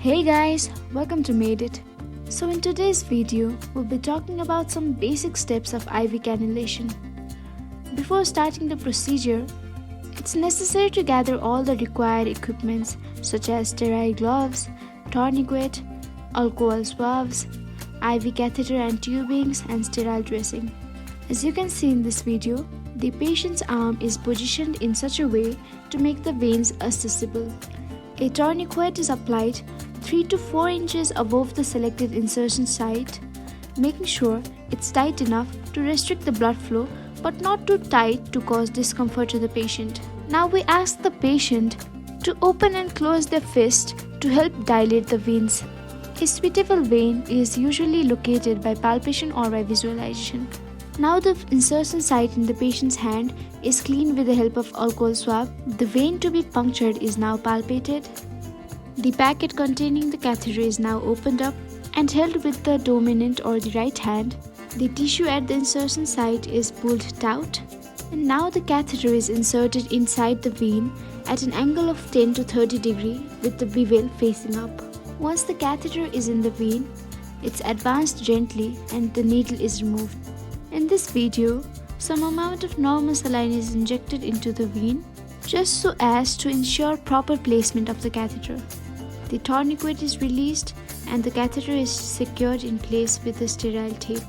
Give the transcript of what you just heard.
Hey guys, welcome to Made It. So in today's video, we'll be talking about some basic steps of IV cannulation. Before starting the procedure, it's necessary to gather all the required equipments such as sterile gloves, tourniquet, alcohol swabs, IV catheter and tubings, and sterile dressing. As you can see in this video, the patient's arm is positioned in such a way to make the veins accessible. A tourniquet is applied 3 to 4 inches above the selected insertion site, making sure it's tight enough to restrict the blood flow but not too tight to cause discomfort to the patient. Now we ask the patient to open and close their fist to help dilate the veins. A suitable vein is usually located by palpation or by visualization. Now the insertion site in the patient's hand is cleaned with the help of alcohol swab. The vein to be punctured is now palpated. The packet containing the catheter is now opened up and held with the dominant or the right hand. The tissue at the insertion site is pulled taut, and now the catheter is inserted inside the vein at an angle of 10 to 30 degrees with the bevel facing up. Once the catheter is in the vein, it's advanced gently and the needle is removed. In this video, some amount of normal saline is injected into the vein just so as to ensure proper placement of the catheter. The tourniquet is released and the catheter is secured in place with a sterile tape.